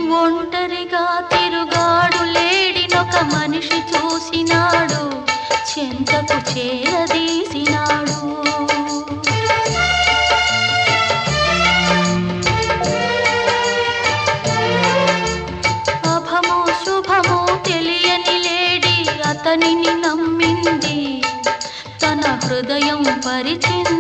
ఒంటరిగా తిరుగాడు లేడినొక మనిషి చూసినాడు, చెంతకు చేరదీసినాడు. అభమో శుభమో తెలియని లేడి అతనిని నమ్మింది, తన హృదయం పరిచింది.